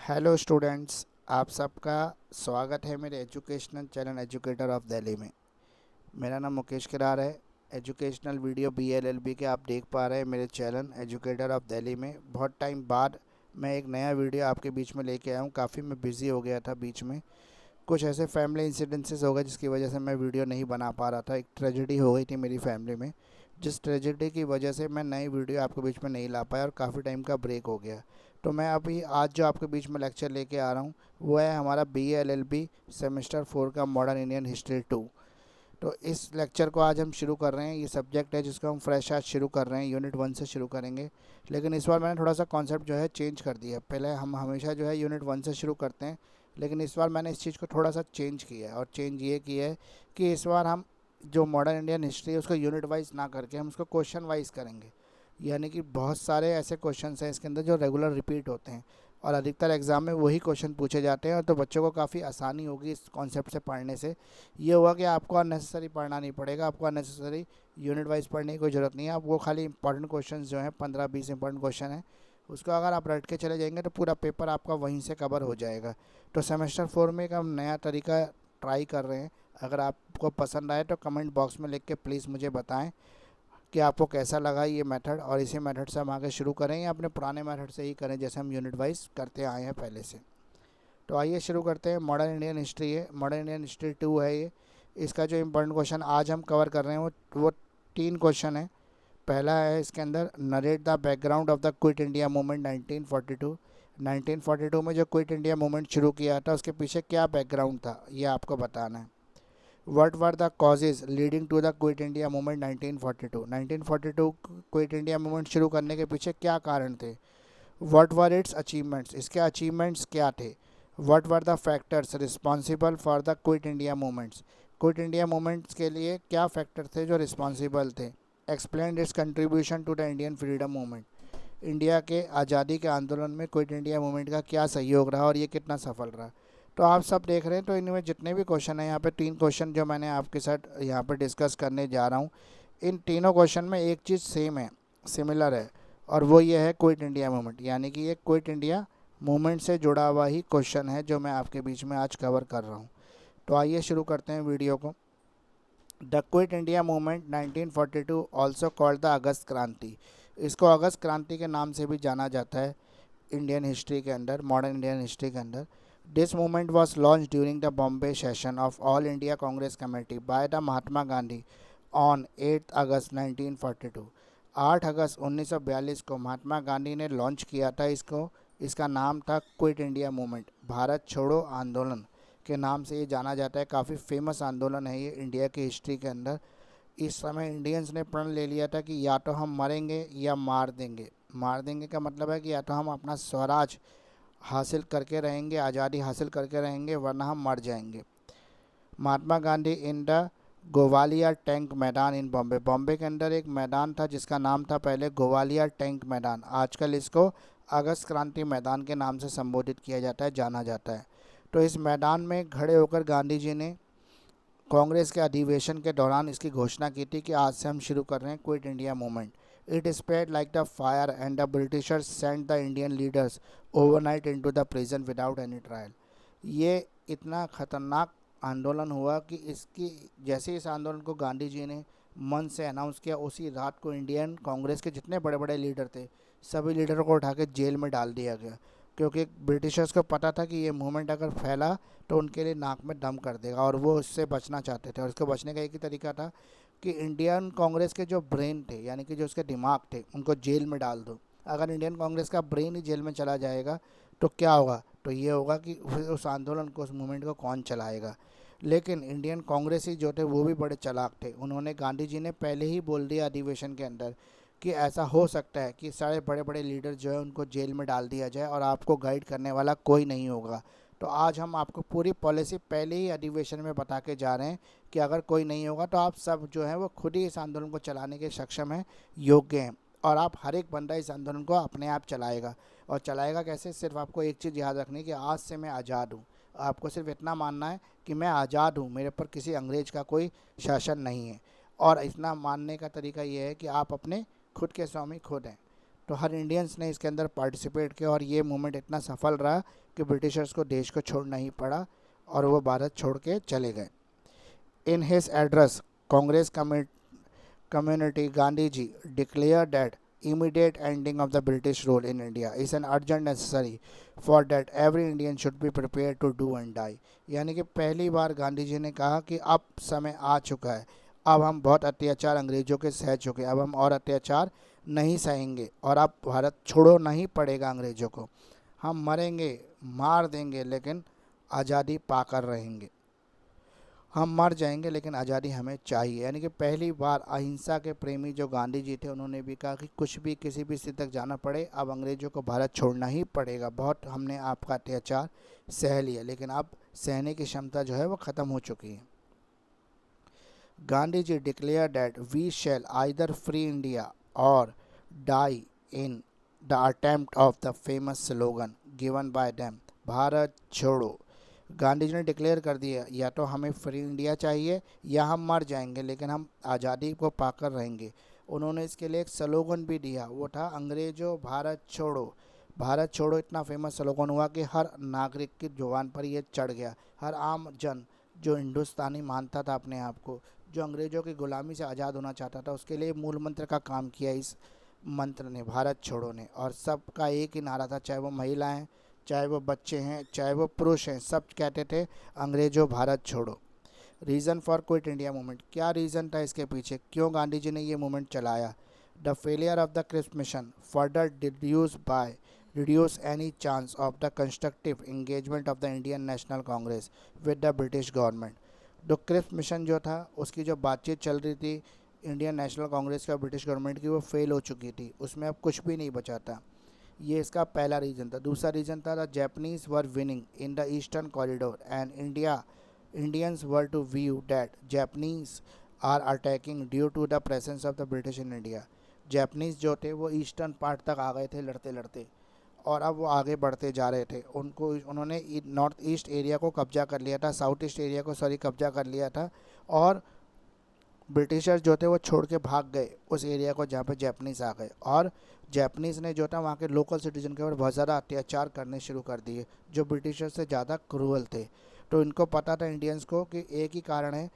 Hello students, आप सबका स्वागत है मेरे educational channel educator of Delhi में। मेरा नाम मुकेश किरार है। एजुकेशनल वीडियो BLLB के आप देख पा रहे हैं मेरे चैनल एजुकेटर ऑफ दिल्ली में। बहुत टाइम बाद मैं एक नया वीडियो आपके बीच में लेके आया हूँ। काफ़ी मैं बिज़ी हो गया था, बीच में कुछ ऐसे फैमिली इंसिडेंसेस हो गए जिसकी वजह से मैं वीडियो नहीं बना पा रहा था। एक ट्रेजेडी हो गई थी मेरी फैमिली में, जिस ट्रेजेडी की वजह से मैं नई वीडियो आपके बीच में नहीं ला पाया और काफ़ी टाइम का ब्रेक हो गया। तो मैं अभी आज जो आपके बीच में लेक्चर लेके आ रहा हूँ वो है हमारा BLLB सेमेस्टर 4 का मॉडर्न इंडियन हिस्ट्री 2। तो इस लेक्चर को आज हम शुरू कर रहे हैं। ये सब्जेक्ट है जिसको हम फ्रेश आज शुरू कर रहे हैं, यूनिट 1 से शुरू करेंगे। लेकिन इस बार मैंने थोड़ा सा कॉन्सेप्ट जो है चेंज कर दिया है। पहले हम हमेशा जो है यूनिट 1 से शुरू करते हैं, लेकिन इस बार मैंने इस चीज़ को थोड़ा सा चेंज किया है। और चेंज ये किया है कि इस बार हम जो मॉडर्न इंडियन हिस्ट्री है उसको यूनिट वाइज ना करके हम उसको क्वेश्चन वाइज करेंगे। यानी कि बहुत सारे ऐसे क्वेश्चन हैं इसके अंदर जो रेगुलर रिपीट होते हैं और अधिकतर एग्ज़ाम में वही क्वेश्चन पूछे जाते हैं। और तो बच्चों को काफ़ी आसानी होगी इस कॉन्सेप्ट से पढ़ने से। ये हुआ कि आपको अननेसेसरी पढ़ना नहीं पड़ेगा, आपको अननेसेसरी यूनिट वाइज पढ़ने की कोई ज़रूरत नहीं है। आपको खाली इंपॉर्टेंट क्वेश्चन जो हैं 15-20 इंपॉर्टेंट क्वेश्चन हैं, उसको अगर आप रट के चले जाएंगे तो पूरा पेपर आपका वहीं से कवर हो जाएगा। तो सेमेस्टर 4 में एक हम नया तरीका ट्राई कर रहे हैं। अगर आपको पसंद आए तो कमेंट बॉक्स में लिख के प्लीज़ मुझे बताएं कि आपको कैसा लगा ये मेथड, और इसी मेथड से हम आगे शुरू करें या अपने पुराने मेथड से ही करें जैसे हम यूनिट वाइज करते आए हैं पहले से। तो आइए शुरू करते हैं। मॉडर्न इंडियन हिस्ट्री है, मॉडर्न इंडियन हिस्ट्री 2 है ये। इसका जो इम्पोर्टेंट क्वेश्चन आज हम कवर कर रहे हैं वो 3 क्वेश्चन है। पहला है इसके अंदर, narrate the background of the quit India movement 1942। 1942 में जो क्विट इंडिया मूवमेंट शुरू किया था उसके पीछे क्या बैकग्राउंड था ये आपको बताना है। What were the causes leading to the quit India movement 1942। 1942 quit India movement शुरू करने के पीछे क्या कारण थे। व्हाट वर इट्स अचीवमेंट्स, इसके अचीवमेंट्स क्या थे। What were the factors responsible for the quit India movements, quit India movements के लिए क्या फैक्टर थे जो रिस्पॉन्सिबल थे। Explain its contribution to the Indian freedom movement, India के आज़ादी के आंदोलन में क्विट इंडिया मूवमेंट का क्या सहयोग रहा और ये कितना सफल रहा। तो आप सब देख रहे हैं। तो इनमें जितने भी क्वेश्चन हैं, यहाँ पे 3 क्वेश्चन जो मैंने आपके साथ यहाँ पे डिस्कस करने जा रहा हूँ, इन तीनों क्वेश्चन में एक चीज़ सेम है, सिमिलर है, और वो ये है क्विट इंडिया मूवमेंट। यानी कि ये क्विट इंडिया मूवमेंट से जुड़ा हुआ ही क्वेश्चन है जो मैं आपके बीच में आज कवर कर रहा हूँ। तो आइए शुरू करते हैं वीडियो को। The quit India movement 1942 also called the August Kranti, इसको अगस्त क्रांति के नाम से भी जाना जाता है इंडियन हिस्ट्री के अंदर, मॉडर्न इंडियन हिस्ट्री के अंदर। This movement was launch during the Bombay session of all India Congress committee by the Mahatma Gandhi on 8 अगस्त 1942। 8 अगस्त 1942 को महात्मा गांधी ने लॉन्च किया था इसको। इसका नाम था क्विट इंडिया मूवमेंट, भारत छोड़ो आंदोलन के नाम से ये जाना जाता है। काफ़ी फेमस आंदोलन है ये इंडिया की हिस्ट्री के अंदर। इस समय इंडियंस ने प्रण ले लिया था कि या तो हम मरेंगे या मार देंगे। मार देंगे का मतलब है कि या तो हम अपना स्वराज हासिल करके रहेंगे, आज़ादी हासिल करके रहेंगे, वरना हम मर जाएंगे। Mahatma Gandhi in the Gowalia Tank Maidan in Bombay, Bombay के अंदर एक मैदान था जिसका नाम था पहले गोवालिया टैंक मैदान, आजकल इसको अगस्त क्रांति मैदान के नाम से संबोधित किया जाता है, जाना जाता है। तो इस मैदान में खड़े होकर गांधी जी ने कांग्रेस के अधिवेशन के दौरान इसकी घोषणा की थी कि आज से हम शुरू कर रहे हैं quit India movement. It spread like the fire and the Britishers sent the Indian leaders overnight into the prison without any trial. ये इतना खतरनाक आंदोलन हुआ कि इसकी जैसे इस आंदोलन को गांधी जी ने मन से अनाउंस किया, उसी रात को इंडियन कांग्रेस के जितने बड़े बड़े लीडर थे सभी लीडरों को उठा के जेल में डाल दिया गया, क्योंकि ब्रिटिशर्स को पता था कि ये मूवमेंट अगर फैला तो उनके लिए नाक में दम कर देगा और वो उससे बचना चाहते थे। और उसको बचने का एक ही तरीका था कि इंडियन कांग्रेस के जो ब्रेन थे, यानी कि जो उसके दिमाग थे, उनको जेल में डाल दो। अगर इंडियन कांग्रेस का ब्रेन ही जेल में चला जाएगा तो क्या होगा, तो ये होगा कि उस आंदोलन को, उस मूवमेंट को कौन चलाएगा। लेकिन इंडियन कांग्रेस ही जो थे वो भी बड़े चालाक थे। उन्होंने, गांधी जी ने पहले ही बोल दिया अधिवेशन के अंदर कि ऐसा हो सकता है कि सारे बड़े बड़े लीडर जो है उनको जेल में डाल दिया जाए और आपको गाइड करने वाला कोई नहीं होगा। तो आज हम आपको पूरी पॉलिसी पहले ही अधिवेशन में बता के जा रहे हैं कि अगर कोई नहीं होगा तो आप सब जो है वो खुद ही इस आंदोलन को चलाने के सक्षम हैं, योग्य हैं, और आप हर एक बंदा इस आंदोलन को अपने आप चलाएगा। और चलाएगा कैसे, सिर्फ आपको एक चीज़ याद रखनी है कि आज से मैं आज़ाद हूँ। आपको सिर्फ इतना मानना है कि मैं आज़ाद हूँ, मेरे पर किसी अंग्रेज का कोई शासन नहीं है। और इतना मानने का तरीका ये है कि आप अपने खुद के स्वामी खुद हैं। तो हर इंडियंस ने इसके अंदर पार्टिसिपेट किया और ये मूवमेंट इतना सफल रहा कि ब्रिटिशर्स को देश को छोड़ना ही पड़ा और वो भारत छोड़ के चले गए। In his address Congress community, Gandhiji declared that immediate ending of the British rule in India is an urgent necessary for that every Indian should be prepared to do and die। यानी कि पहली बार गांधी जी ने कहा कि अब समय आ चुका है, अब हम बहुत अत्याचार अंग्रेज़ों के सह चुके हैं, अब हम और अत्याचार नहीं सहेंगे और अब भारत छोड़ना ही पड़ेगा अंग्रेज़ों को। हम मरेंगे, मार देंगे, लेकिन आज़ादी पाकर रहेंगे। हम मर जाएंगे लेकिन आज़ादी हमें चाहिए। यानी कि पहली बार अहिंसा के प्रेमी जो गांधी जी थे उन्होंने भी कहा कि कुछ भी किसी भी स्थिति तक जाना पड़े, अब अंग्रेज़ों को भारत छोड़ना ही पड़ेगा। बहुत हमने आपका अत्याचार सह लिया, लेकिन अब सहने की क्षमता जो है वो ख़त्म हो चुकी है। Gandhi ji declare that we shall either free India और die in the attempt of the famous slogan given by them, Bharat छोड़ो। गांधी जी ने डिक्लेयर कर दिया या तो हमें फ्री इंडिया चाहिए या हम मर जाएंगे, लेकिन हम आज़ादी को पाकर रहेंगे। उन्होंने इसके लिए एक स्लोगन भी दिया, वो था अंग्रेज़ों भारत छोड़ो। भारत छोड़ो इतना फेमस स्लोगन हुआ कि हर नागरिक की जुबान पर ये चढ़ गया। हर आम जन जो हिंदुस्तानी मानता था अपने आप को, जो अंग्रेज़ों की ग़ुलामी से आज़ाद होना चाहता था, उसके लिए मूल मंत्र का काम किया इस मंत्र ने, भारत छोड़ो ने। और सबका एक ही नारा था, चाहे वो महिलाएं, चाहे वो बच्चे हैं, चाहे वो पुरुष हैं, सब कहते थे अंग्रेज़ों भारत छोड़ो। Reason for quit India movement, क्या रीज़न था इसके पीछे, क्यों गांधी जी ने ये मूवमेंट चलाया। The failure of the Cripps mission further reduce any chance of the constructive engagement of the Indian national Congress with the British government. तो क्रिप्स मिशन जो था उसकी जो बातचीत चल रही थी इंडियन नेशनल कांग्रेस का ब्रिटिश गवर्नमेंट की, वो फेल हो चुकी थी, उसमें अब कुछ भी नहीं बचा था। ये इसका पहला रीज़न था। दूसरा रीज़न था the Japanese were winning in the eastern corridor and Indians were to view that Japanese are attacking due to the presence of the British in India. Japanese जो थे वो ईस्टर्न पार्ट तक आ गए थे लड़ते लड़ते, और अब वो आगे बढ़ते जा रहे थे। उन्होंने नॉर्थ ईस्ट एरिया को कब्जा कर लिया था, साउथ ईस्ट एरिया को कब्जा कर लिया था, और ब्रिटिशर्स जो थे वो छोड़ के भाग गए उस एरिया को जहाँ पे जैपनीज़ आ गए। और जैपनीज़ ने जो था वहाँ के लोकल सिटीजन के ऊपर बहुत ज़्यादा अत्याचार करने शुरू कर दिए, जो ब्रिटिशर्स से ज़्यादा क्रूअल थे। तो इनको पता था इंडियंस को कि एक ही कारण है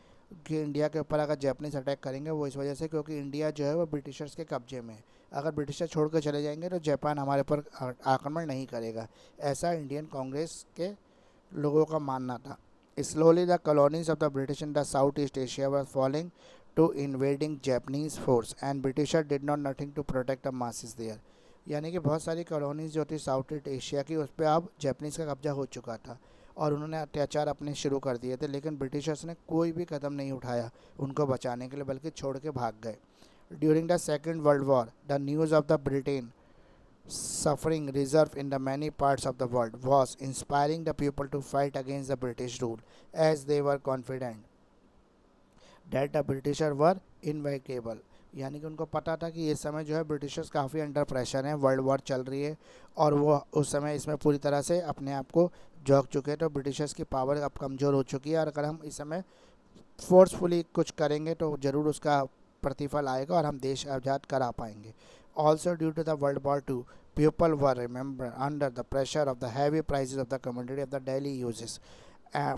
कि इंडिया के ऊपर अगर जैपनीज़ अटैक करेंगे, वो इस वजह से क्योंकि इंडिया जो है वो ब्रिटिशर्स के कब्जे में है। अगर ब्रिटिशर छोड़ कर चले जाएंगे तो जापान हमारे ऊपर आक्रमण नहीं करेगा, ऐसा इंडियन कांग्रेस के लोगों का मानना था। Slowly the colonies of the British in the Southeast Asia were falling to invading Japanese force and Britishers did not nothing to protect the masses there। यानी कि बहुत सारी कॉलोनीज़ जो थी साउथ ईस्ट एशिया की, उस पर अब जैपनीज़ का कब्जा हो चुका था और उन्होंने अत्याचार अपने शुरू कर दिए थे, लेकिन ब्रिटिशर्स ने कोई भी कदम नहीं उठाया उनको बचाने के लिए, बल्कि छोड़ के भाग गए। During the second world war the news of the Britain suffering reserve in the many parts of the world was inspiring the people to fight against the British rule, as they were confident that the Britishers were invincible। यानी कि उनको पता था कि इस समय जो है ब्रिटिशर्स काफ़ी अंडर प्रेशर हैं, वर्ल्ड वॉर चल रही है और वो उस समय इसमें पूरी तरह से अपने आप को झोंक चुके हैं। तो ब्रिटिशर्स की पावर अब कमज़ोर हो चुकी है और अगर हम इस समय फोर्सफुली कुछ करेंगे तो ज़रूर उसका प्रतिफल आएगा और हम देश आज़ाद करा पाएंगे। Also due to the World War II, people were remember under the pressure of the heavy prices of the commodity of the daily uses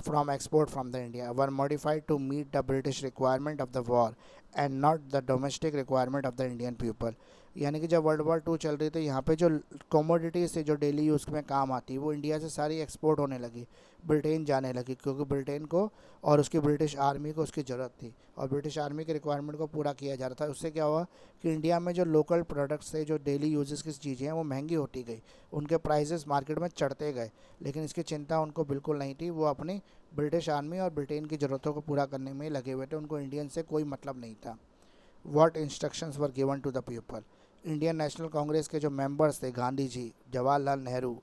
from export from the India were modified to meet the British requirement of the war and not the domestic requirement of the Indian people। यानी कि जब world war 2 चल रही थी, यहाँ पे जो commodities थी जो डेली यूज़ में काम आती, वो इंडिया से सारी एक्सपोर्ट होने लगी, ब्रिटेन जाने लगी, क्योंकि ब्रिटेन को और उसकी ब्रिटिश आर्मी को उसकी ज़रूरत थी और ब्रिटिश आर्मी के रिक्वायरमेंट को पूरा किया जा रहा था। उससे क्या हुआ कि इंडिया में जो लोकल प्रोडक्ट्स थे, जो डेली यूजेस की चीज़ें हैं, वो महंगी होती गई, उनके प्राइसेस मार्केट में चढ़ते गए, लेकिन इसकी चिंता उनको बिल्कुल नहीं थी। वो अपनी ब्रिटिश आर्मी और ब्रिटेन की ज़रूरतों को पूरा करने में लगे हुए थे, उनको इंडियन से कोई मतलब नहीं था। What instructions were given to the people. Indian national Congress के जो मेंबर्स थे, गांधी जी, जवाहरलाल नेहरू,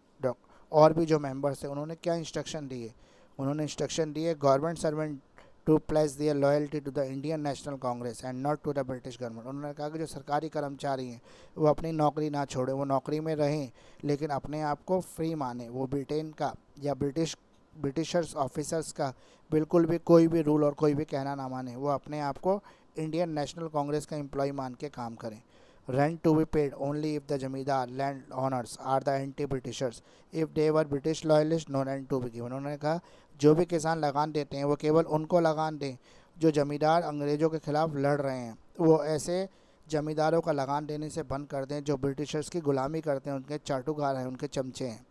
और भी जो मेंबर्स थे, उन्होंने क्या इंस्ट्रक्शन दिए। उन्होंने इंस्ट्रक्शन दिए government servant to place their loyalty to the Indian national Congress and not to the British government. उन्होंने कहा कि जो सरकारी कर्मचारी हैं वो अपनी नौकरी ना छोड़ें, वो नौकरी में रहें लेकिन अपने आप को फ्री माने, वो ब्रिटेन का या ब्रिटिशर्स ऑफिसर्स का बिल्कुल भी कोई भी रूल और कोई भी कहना ना माने, वो अपने आप को इंडियन नेशनल कांग्रेस का एम्प्लॉय मान के काम करें। Rent to be paid only if the zamindar land owners are the anti Britishers, if they were British loyalist no rent to be given. उन्होंने कहा जो भी किसान लगान देते हैं वो केवल उनको लगान दें जो जमींदार अंग्रेज़ों के खिलाफ लड़ रहे हैं। वो ऐसे जमींदारों का लगान देने से बंद कर दें जो ब्रिटिशर्स की गुलामी करते हैं, उनके चाटुकार हैं, उनके चमचे हैं।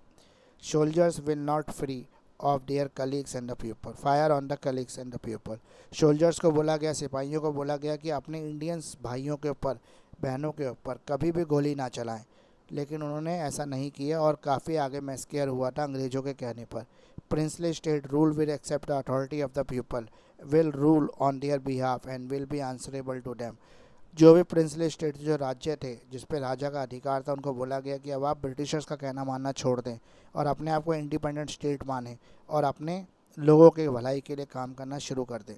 Soldiers will not free of their colleagues and the people. Fire on the colleagues and the people. Soldiers को बोला गया, सिपाहियों को बोला गया कि अपने इंडियंस भाइयों के ऊपर, बहनों के ऊपर कभी भी गोली ना चलाएं, लेकिन उन्होंने ऐसा नहीं किया और काफ़ी आगे मैस्केयर हुआ था अंग्रेज़ों के कहने पर। Princely state rule will accept the authority of the people, will rule on their behalf and will be answerable to them. जो भी प्रिंसली स्टेट जो राज्य थे जिस पे राजा का अधिकार था, उनको बोला गया कि अब आप ब्रिटिशर्स का कहना मानना छोड़ दें और अपने आप को इंडिपेंडेंट स्टेट माने और अपने लोगों के भलाई के लिए काम करना शुरू कर दें।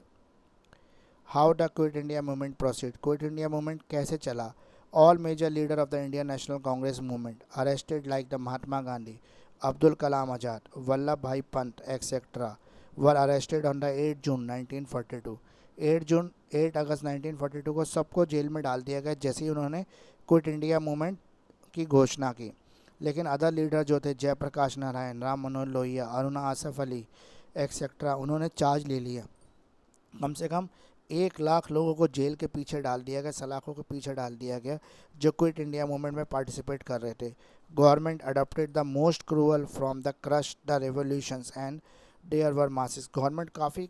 How the quit India movement proceed. Quit India movement कैसे चला। All major leader of the Indian national Congress movement arrested like the Mahatma Gandhi, Abdul Kalam Azad, Vallabh Bhai Pant etcetera were arrested on the 8 June 1942। 8 अगस्त 1942 को सबको जेल में डाल दिया गया जैसे ही उन्होंने क्विट इंडिया मूवमेंट की घोषणा की। लेकिन अदर लीडर जो थे जयप्रकाश नारायण, राम मनोहर लोहिया, अरुणा आसफ अली एक्सेट्रा, उन्होंने चार्ज ले लिया। कम से कम 1 लाख लोगों को जेल के पीछे डाल दिया गया, सलाखों के पीछे डाल दिया गया जो क्विट इंडिया मूवमेंट में पार्टिसिपेट कर रहे थे। Government adopted the most cruel from the crush the revolutions and there were masses. Government काफ़ी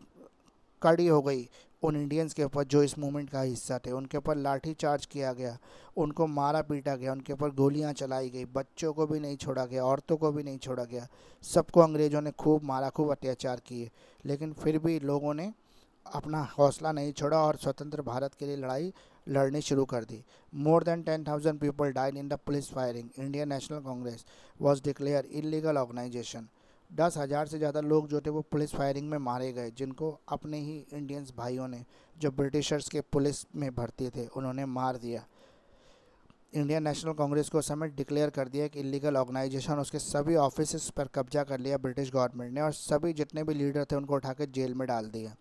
कड़ी हो गई उन इंडियंस के ऊपर जो इस मूवमेंट का हिस्सा थे। उनके ऊपर लाठी चार्ज किया गया, उनको मारा पीटा गया, उनके ऊपर गोलियां चलाई गई, बच्चों को भी नहीं छोड़ा गया, औरतों को भी नहीं छोड़ा गया। सबको अंग्रेज़ों ने खूब मारा, खूब अत्याचार किए, लेकिन फिर भी लोगों ने अपना हौसला नहीं छोड़ा और स्वतंत्र भारत के लिए लड़ाई लड़नी शुरू कर दी। More than 10,000 people died in the police firing. Indian national Congress was declare illegal organisation. 10,000 से ज़्यादा लोग जो थे वो पुलिस फायरिंग में मारे गए, जिनको अपने ही इंडियंस भाइयों ने जो ब्रिटिशर्स के पुलिस में भर्ती थे उन्होंने मार दिया। इंडियन नेशनल कांग्रेस को उस समय डिक्लेयर कर दिया कि इलीगल ऑर्गेनाइजेशन, उसके सभी ऑफिस पर कब्जा कर लिया ब्रिटिश गवर्नमेंट ने और सभी जितने भी लीडर थे उनको उठा के जेल में डाल दिया।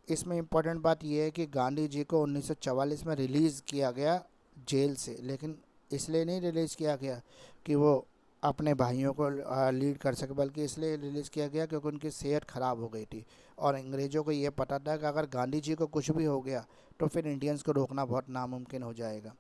इसमें इम्पॉर्टेंट बात यह है कि गांधी जी को 1944 में रिलीज़ किया गया जेल से, लेकिन इसलिए नहीं रिलीज़ किया गया कि वो अपने भाइयों को लीड कर सके, बल्कि इसलिए रिलीज़ किया गया क्योंकि उनकी सेहत ख़राब हो गई थी और अंग्रेज़ों को ये पता था कि अगर गांधी जी को कुछ भी हो गया तो फिर इंडियंस को रोकना बहुत नामुमकिन हो जाएगा।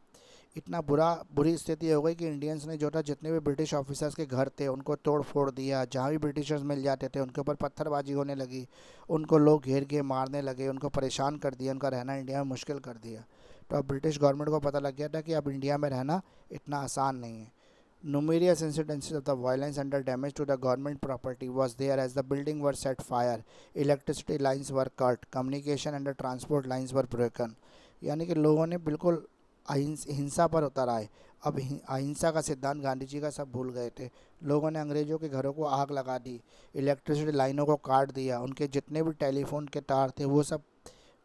इतना बुरी स्थिति हो गई कि इंडियंस ने जो था जितने भी ब्रिटिश ऑफिसर्स के घर थे उनको तोड़ फोड़ दिया। जहाँ भी ब्रिटिशर्स मिल जाते थे उनके ऊपर पत्थरबाजी होने लगी, उनको लोग घेर के मारने लगे, उनको परेशान कर दिया, उनका रहना इंडिया में मुश्किल कर दिया। तो अब ब्रिटिश गवर्नमेंट को पता लग गया था कि अब इंडिया में रहना इतना आसान नहीं है। Numerous incidences of the violence and the damage to the government property was there as the building were set fire, electricity lines were cut, communication and the transport lines were broken। यानी कि लोगों ने बिल्कुल हिंसा पर उतर आए। अब अहिंसा का सिद्धांत गांधी जी का सब भूल गए थे। लोगों ने अंग्रेज़ों के घरों को आग लगा दी, इलेक्ट्रिसिटी लाइनों को काट दिया, उनके जितने भी टेलीफोन के तार थे वो सब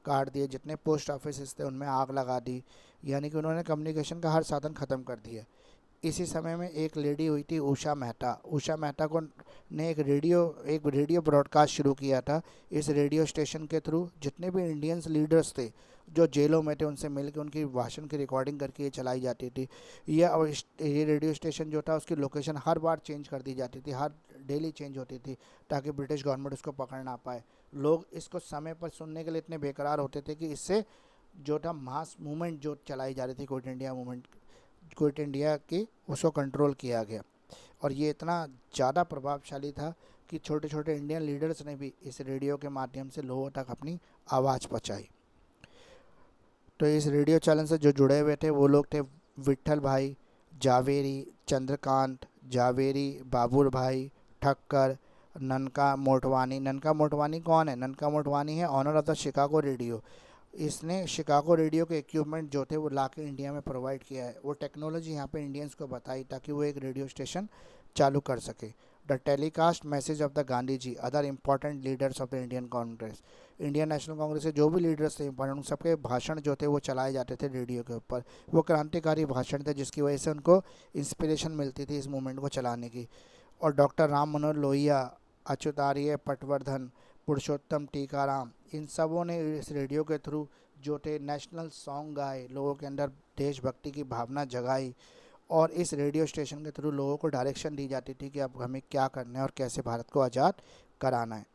काट दिए, जितने पोस्ट ऑफिस थे उनमें आग लगा दी। यानी कि उन्होंने कम्युनिकेशन का हर साधन ख़त्म कर दिया। इसी समय में एक लेडी हुई थी उषा मेहता। उषा मेहता को ने एक रेडियो ब्रॉडकास्ट शुरू किया था। इस रेडियो स्टेशन के थ्रू जितने भी इंडियंस लीडर्स थे जो जेलों में थे उनसे मिलकर उनकी भाषण की रिकॉर्डिंग करके ये चलाई जाती थी। ये रेडियो स्टेशन जो था उसकी लोकेशन हर बार चेंज कर दी जाती थी, हर डेली चेंज होती थी ताकि ब्रिटिश गवर्नमेंट उसको पकड़ ना पाए। लोग इसको समय पर सुनने के लिए इतने बेकरार होते थे कि इससे जो था मास मूवमेंट जो चलाई जा रही थी quit India movement, quit India की, उसको कंट्रोल किया गया। और ये इतना ज़्यादा प्रभावशाली था कि छोटे छोटे इंडियन लीडर्स ने भी इस रेडियो के माध्यम से लोगों तक अपनी आवाज़ पहुंचाई। तो इस रेडियो चैनल से जो जुड़े हुए थे वो लोग थे विट्ठल भाई जावेरी, चंद्रकांत जावेरी, बाबुर भाई ठक्कर, ननका मोटवानी। ननका मोटवानी कौन है? ननका मोटवानी है owner of the Chicago radio. इसने शिकागो रेडियो के इक्विपमेंट जो थे वो ला के इंडिया में प्रोवाइड किया है। वो टेक्नोलॉजी यहाँ पे इंडियंस को बताई ताकि वो एक रेडियो स्टेशन चालू कर सके। The telecast message of the Gandhi ji other important leaders of the Indian Congress. Indian national Congress के जो भी लीडर्स थे इंपॉर्टेंट, उन सबके भाषण जो थे वो चलाए जाते थे रेडियो के ऊपर। वो क्रांतिकारी भाषण थे जिसकी वजह से उनको इंस्पिरेशन मिलती थी इस मूवमेंट को चलाने की। और डॉक्टर राम मनोहर लोहिया, अच्युतार्य पटवर्धन, पुरुषोत्तम टीकाराम, इन सबों ने इस रेडियो के थ्रू जो थे नेशनल सॉन्ग गाए, लोगों के अंदर देशभक्ति की भावना जगाई, और इस रेडियो स्टेशन के थ्रू लोगों को डायरेक्शन दी जाती थी कि अब हमें क्या करना है और कैसे भारत को आज़ाद कराना है।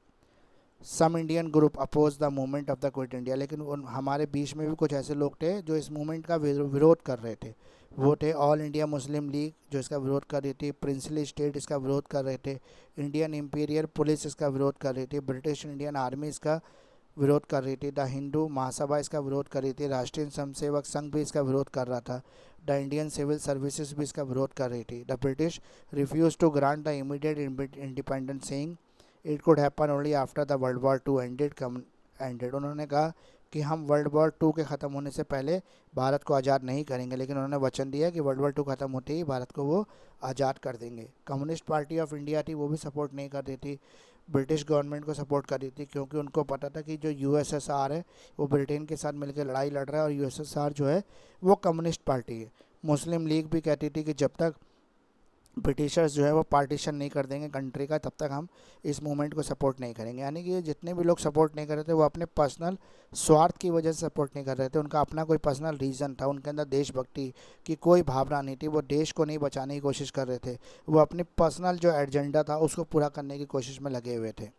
Some Indian group oppose the movement of the quit India, लेकिन हमारे बीच में भी कुछ ऐसे लोग थे जो इस मूवमेंट का विरोध कर रहे थे। वो थे ऑल इंडिया मुस्लिम लीग, जो इसका विरोध कर रही थी, प्रिंसली स्टेट इसका विरोध कर रहे थे, इंडियन इंपीरियल पुलिस इसका विरोध कर रही थी, ब्रिटिश इंडियन आर्मी इसका विरोध कर रही थी, द हिंदू महासभा इसका विरोध कर रही थी, राष्ट्रीय स्वयंसेवक संघ भी इसका विरोध कर रहा था, द इंडियन सिविल सर्विसेज भी इसका विरोध कर रही थी। The British refuse to grant the immediate independence, saying it could happen only after the world war two ended. उन्होंने कहा कि हम वर्ल्ड वॉर टू के ख़त्म होने से पहले भारत को आज़ाद नहीं करेंगे, लेकिन उन्होंने वचन दिया कि वर्ल्ड वॉर टू ख़त्म होते ही भारत को वो आज़ाद कर देंगे। कम्युनिस्ट पार्टी ऑफ इंडिया थी, वो भी सपोर्ट नहीं कर रही थी, ब्रिटिश गवर्नमेंट को सपोर्ट कर रही थी, क्योंकि उनको पता था कि जो यूएसएसआर है वो ब्रिटेन के साथ मिलकर लड़ाई लड़ रहा है, और यूएसएसआर जो है वो कम्युनिस्ट पार्टी है। मुस्लिम लीग भी कहती थी कि जब तक ब्रिटिशर्स जो है वो पार्टीशन नहीं कर देंगे कंट्री का, तब तक हम इस मूवमेंट को सपोर्ट नहीं करेंगे। यानी कि जितने भी लोग सपोर्ट नहीं कर रहे थे वो अपने पर्सनल स्वार्थ की वजह से सपोर्ट नहीं कर रहे थे, उनका अपना कोई पर्सनल रीज़न था, उनके अंदर देशभक्ति की कोई भावना नहीं थी, वो देश को नहीं बचाने की कोशिश कर रहे थे, वो अपने पर्सनल जो एजेंडा था उसको पूरा करने की कोशिश में लगे हुए थे।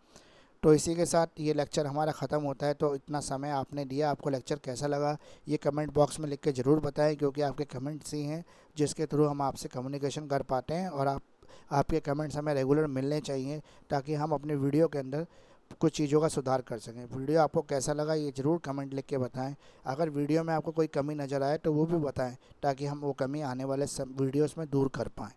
तो इसी के साथ ये लेक्चर हमारा ख़त्म होता है। तो इतना समय आपने दिया, आपको लेक्चर कैसा लगा ये कमेंट बॉक्स में लिख के ज़रूर बताएं, क्योंकि आपके कमेंट्स ही हैं जिसके थ्रू हम आपसे कम्युनिकेशन कर पाते हैं, और आपके कमेंट्स हमें रेगुलर मिलने चाहिए ताकि हम अपने वीडियो के अंदर कुछ चीज़ों का सुधार कर सकें। वीडियो आपको कैसा लगा ये ज़रूर कमेंट लिख के बताएं। अगर वीडियो में आपको कोई कमी नज़र आए तो वो भी बताएं, ताकि हम वो कमी आने वाले वीडियोस में दूर कर पाएँ।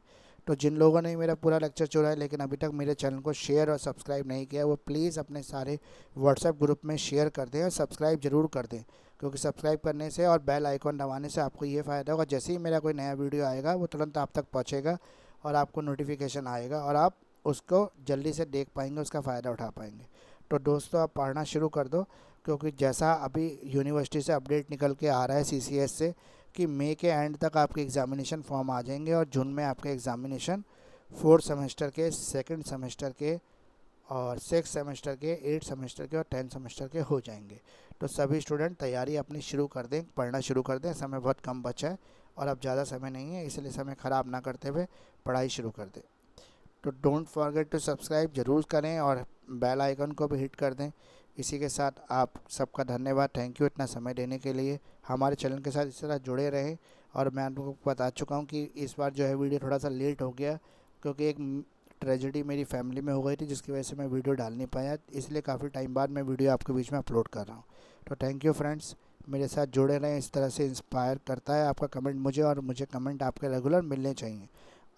तो जिन लोगों ने मेरा पूरा लेक्चर सुना है लेकिन अभी तक मेरे चैनल को शेयर और सब्सक्राइब नहीं किया, वो प्लीज़ अपने सारे व्हाट्सएप ग्रुप में शेयर कर दें और सब्सक्राइब ज़रूर कर दें, क्योंकि सब्सक्राइब करने से और बेल आइकॉन दबाने से आपको ये फ़ायदा होगा, जैसे ही मेरा कोई नया वीडियो आएगा वो तुरंत आप तक पहुँचेगा और आपको नोटिफिकेशन आएगा और आप उसको जल्दी से देख पाएंगे, उसका फ़ायदा उठा पाएंगे। तो दोस्तों आप पढ़ना शुरू कर दो, क्योंकि जैसा अभी यूनिवर्सिटी से अपडेट निकल के आ रहा है सीसीएस से कि मई के एंड तक आपके एग्ज़ामिनेशन फॉर्म आ जाएंगे और जून में आपके एग्ज़ामिनेशन 4th सेमेस्टर के, 2nd सेमेस्टर के और 6th सेमेस्टर के, 8th सेमेस्टर के और 10th सेमेस्टर के हो जाएंगे। तो सभी स्टूडेंट तैयारी अपनी शुरू कर दें, पढ़ना शुरू कर दें। समय बहुत कम बचा है और अब ज़्यादा समय नहीं है, इसलिए समय ख़राब ना करते हुए पढ़ाई शुरू कर दें। तो डोंट फॉरगेट टू सब्सक्राइब ज़रूर करें और बेल आइकन को भी हिट कर दें। इसी के साथ आप सबका धन्यवाद, थैंक यू इतना समय देने के लिए। हमारे चैनल के साथ इस तरह जुड़े रहें। और मैं आपको बता चुका हूँ कि इस बार जो है वीडियो थोड़ा सा लेट हो गया, क्योंकि एक ट्रेजेडी मेरी फैमिली में हो गई थी जिसकी वजह से मैं वीडियो डाल नहीं पाया, इसलिए काफ़ी टाइम बाद मैं वीडियो आपके बीच में अपलोड कर रहा हूँ। तो थैंक यू फ्रेंड्स, मेरे साथ जुड़े रहें, इस तरह से इंस्पायर करता है आपका कमेंट मुझे, और मुझे कमेंट आपके रेगुलर मिलने चाहिए।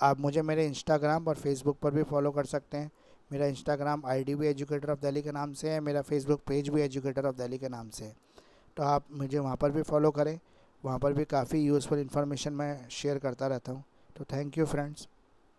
आप मुझे मेरे इंस्टाग्राम और फेसबुक पर भी फॉलो कर सकते हैं। मेरा इंस्टाग्राम आईडी भी एजुकेटर ऑफ दिल्ली के नाम से है, मेरा फेसबुक पेज भी एजुकेटर ऑफ दिल्ली के नाम से है। तो आप मुझे वहाँ पर भी फॉलो करें, वहाँ पर भी काफ़ी यूज़फुल इन्फॉर्मेशन मैं शेयर करता रहता हूँ। तो थैंक यू फ्रेंड्स।